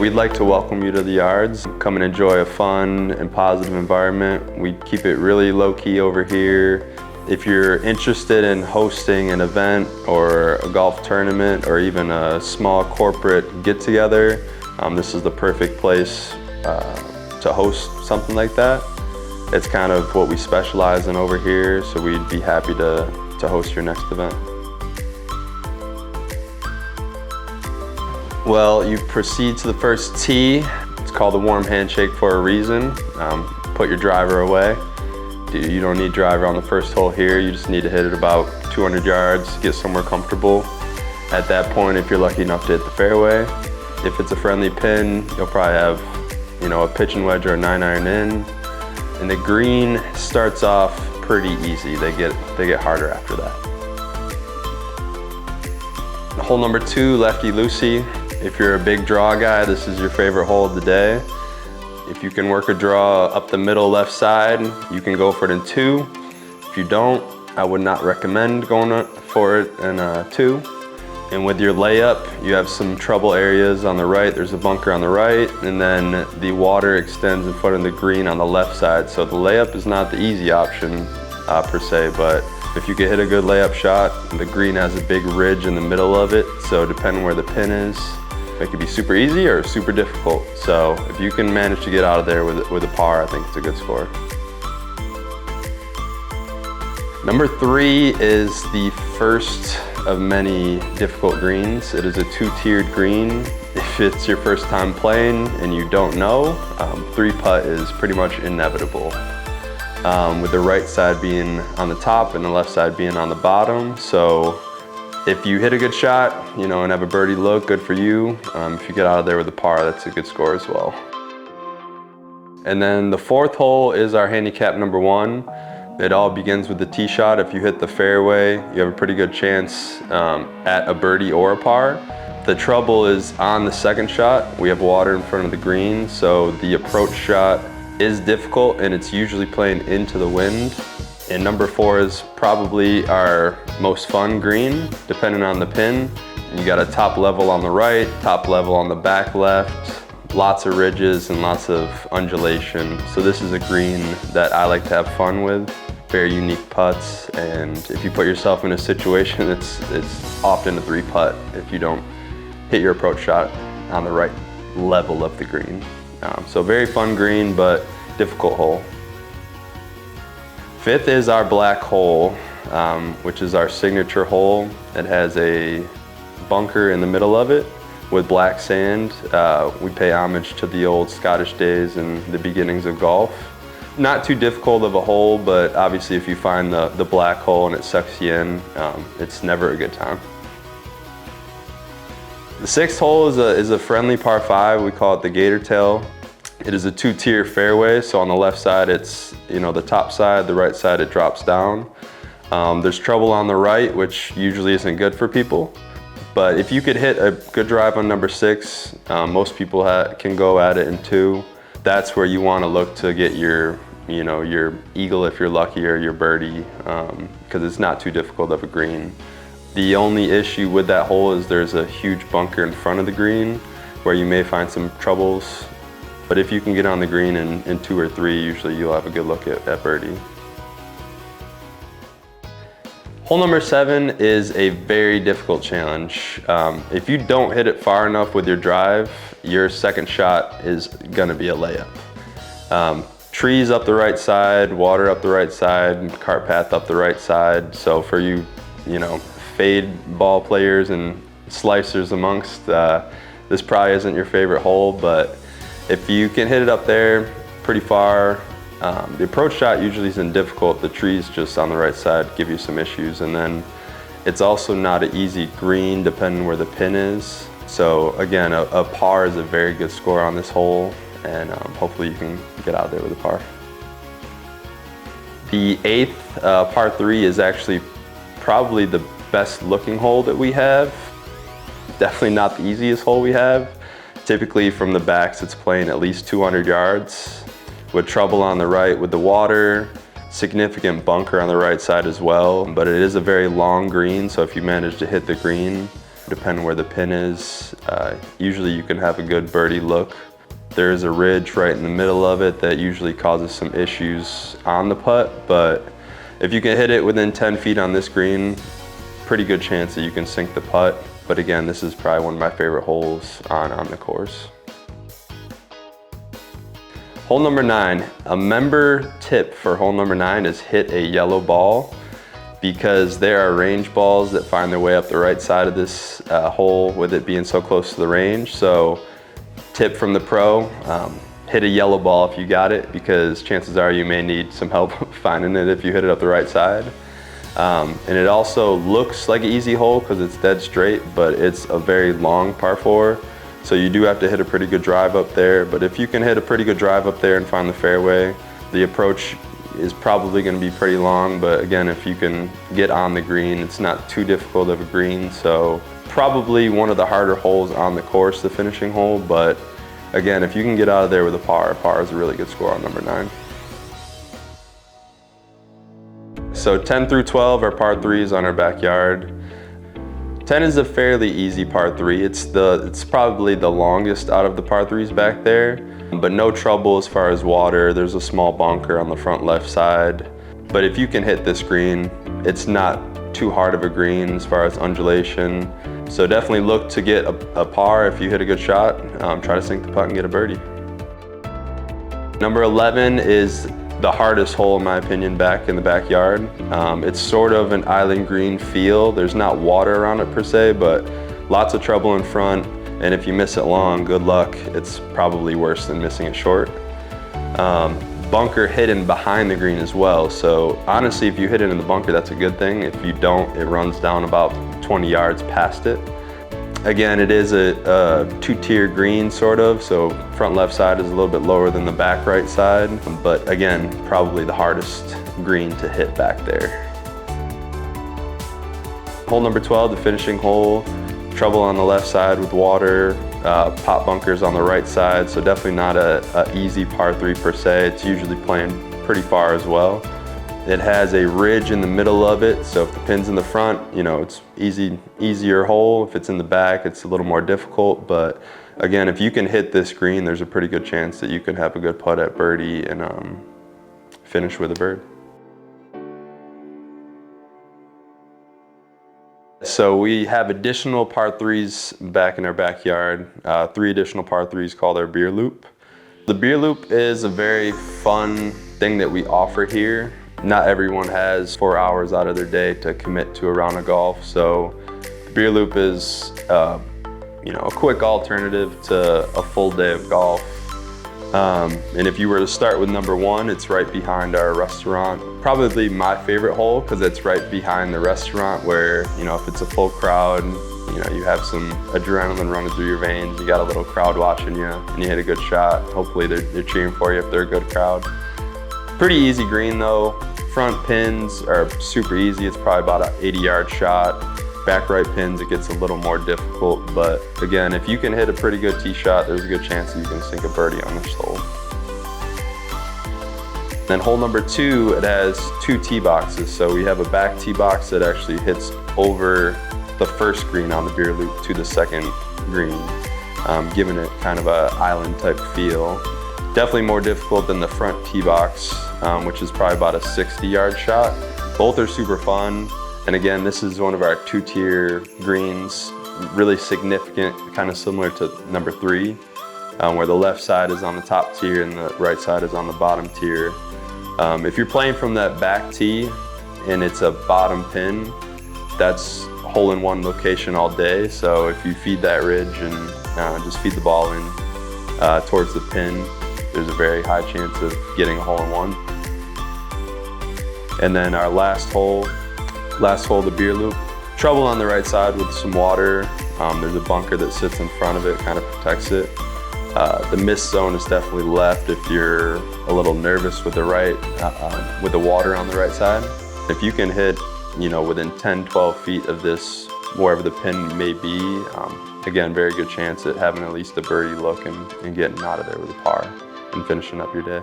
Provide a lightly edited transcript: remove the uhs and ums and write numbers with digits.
We'd like to welcome you to the yards. Come and enjoy a fun and positive environment. We keep it really low-key over here. If you're interested in hosting an event or a golf tournament or even a small corporate get-together, this is the perfect place to host something like that. It's kind of what we specialize in over here, so we'd be happy to host your next event. Well, you proceed to the first tee. It's called a warm handshake for a reason. Put your driver away. You don't need driver on the first hole here. You just need to hit it about 200 yards, get somewhere comfortable. At that point, if you're lucky enough to hit the fairway, if it's a friendly pin, you'll probably have, a pitching wedge or a 9-iron in. And the green starts off pretty easy. They get harder after that. Hole number 2, lefty-loosey. If you're a big draw guy, this is your favorite hole of the day. If you can work a draw up the middle left side, you can go for it in 2. If you don't, I would not recommend going for it in 2. And with your layup, you have some trouble areas on the right. There's a bunker on the right, and then the water extends in front of the green on the left side. So the layup is not the easy option per se, but if you can hit a good layup shot, the green has a big ridge in the middle of it. So depending where the pin is, it could be super easy or super difficult. So if you can manage to get out of there with a par, I think it's a good score. Number 3 is the first of many difficult greens. It is a 2-tiered green. If it's your first time playing and you don't know, 3-putt is pretty much inevitable. With the right side being on the top and the left side being on the bottom. So if you hit a good shot, and have a birdie look, good for you. If you get out of there with a par, that's a good score as well. And then the 4th hole is our handicap number 1. It all begins with the tee shot. If you hit the fairway, you have a pretty good chance at a birdie or a par. The trouble is on the second shot, we have water in front of the green, so the approach shot is difficult and it's usually playing into the wind. And number 4 is probably our most fun green, depending on the pin. You got a top level on the right, top level on the back left, lots of ridges and lots of undulation. So this is a green that I like to have fun with. Very unique putts, and if you put yourself in a situation, it's often a 3-putt if you don't hit your approach shot on the right level of the green. So very fun green, but difficult hole. 5th is our black hole, which is our signature hole. It has a bunker in the middle of it with black sand. We pay homage to the old Scottish days and the beginnings of golf. Not too difficult of a hole, but obviously if you find the black hole and it sucks you in, it's never a good time. The 6th hole is a friendly par 5. We call it the gator tail. It is a 2-tier fairway, so on the left side it's the top side, the right side it drops down. There's trouble on the right, which usually isn't good for people. But if you could hit a good drive on number 6, most people can go at it in 2. That's where you want to look to get your eagle if you're lucky, or your birdie, because it's not too difficult of a green. The only issue with that hole is there's a huge bunker in front of the green where you may find some troubles. But if you can get on the green in 2 or 3, usually you'll have a good look at birdie. Hole number 7 is a very difficult challenge. If you don't hit it far enough with your drive, your second shot is gonna be a layup. Trees up the right side, water up the right side, cart path up the right side. So for you, fade ball players and slicers amongst, this probably isn't your favorite hole, but if you can hit it up there pretty far, the approach shot usually isn't difficult. The trees just on the right side give you some issues. And then it's also not an easy green depending where the pin is. So again, a par is a very good score on this hole, and hopefully you can get out there with a par. The 8th, par 3, is actually probably the best looking hole that we have. Definitely not the easiest hole we have. Typically from the backs it's playing at least 200 yards with trouble on the right with the water, significant bunker on the right side as well, but it is a very long green, so if you manage to hit the green, depending where the pin is. Usually you can have a good birdie look. There is a ridge right in the middle of it that usually causes some issues on the putt, but if you can hit it within 10 feet on this green, pretty good chance that you can sink the putt. But again, this is probably one of my favorite holes on the course. Hole number 9, a member tip for hole number 9 is hit a yellow ball, because there are range balls that find their way up the right side of this hole with it being so close to the range. So tip from the pro, hit a yellow ball if you got it, because chances are you may need some help finding it if you hit it up the right side. And it also looks like an easy hole because it's dead straight, but it's a very long par 4. So you do have to hit a pretty good drive up there. But if you can hit a pretty good drive up there and find the fairway, the approach is probably going to be pretty long. But again, if you can get on the green, it's not too difficult of a green. So probably one of the harder holes on the course, the finishing hole. But again, if you can get out of there with a par is a really good score on number 9. So 10 through 12 are par 3s on our backyard. 10 is a fairly easy par 3. It's probably the longest out of the par 3s back there, but no trouble as far as water. There's a small bunker on the front left side. But if you can hit this green, it's not too hard of a green as far as undulation. So definitely look to get a par if you hit a good shot. Try to sink the putt and get a birdie. Number 11 is the hardest hole in my opinion back in the backyard. It's sort of an island green feel. There's not water around it per se, but lots of trouble in front. And if you miss it long, good luck. It's probably worse than missing it short. Bunker hidden behind the green as well. So honestly, if you hit it in the bunker, that's a good thing. If you don't, it runs down about 20 yards past it. Again, it is a 2-tier green sort of, so front left side is a little bit lower than the back right side, but again, probably the hardest green to hit back there. Hole number 12, the finishing hole, trouble on the left side with water, pop bunkers on the right side, so definitely not a easy par 3 per se. It's usually playing pretty far as well. It has a ridge in the middle of it, so if the pin's in the front, you know, it's easier hole. If it's in the back, it's a little more difficult, but again, if you can hit this green, there's a pretty good chance that you can have a good putt at birdie and finish with a bird. So we have additional par 3s back in our backyard, 3 additional par 3s called our beer loop. The beer loop is a very fun thing that we offer here. Not everyone has 4 hours out of their day to commit to a round of golf, so the beer loop is you know, a quick alternative to a full day of golf. And if you were to start with number 1, it's right behind our restaurant. Probably my favorite hole because it's right behind the restaurant where, you know, if it's a full crowd, you know, you have some adrenaline running through your veins, you got a little crowd watching you, and you hit a good shot. Hopefully they're cheering for you if they're a good crowd. Pretty easy green though. Front pins are super easy. It's probably about an 80-yard shot. Back right pins, it gets a little more difficult. But again, if you can hit a pretty good tee shot, there's a good chance that you can sink a birdie on this hole. Then hole number 2, it has 2 tee boxes. So we have a back tee box that actually hits over the first green on the beer loop to the second green, giving it kind of a island type feel. Definitely more difficult than the front tee box, which is probably about a 60-yard shot. Both are super fun. And again, this is one of our 2-tier greens, really significant, kind of similar to number 3, where the left side is on the top tier and the right side is on the bottom tier. If you're playing from that back tee and it's a bottom pin, that's hole-in-one location all day. So if you feed that ridge and just feed the ball in towards the pin, there's a very high chance of getting a hole-in-one. And then our last hole, the beer loop. Trouble on the right side with some water. There's a bunker that sits in front of it, kind of protects it. The miss zone is definitely left if you're a little nervous with the right, with the water on the right side. If you can hit, you know, within 10, 12 feet of this, wherever the pin may be, again, very good chance at having at least a birdie look and getting out of there with a par and finishing up your day.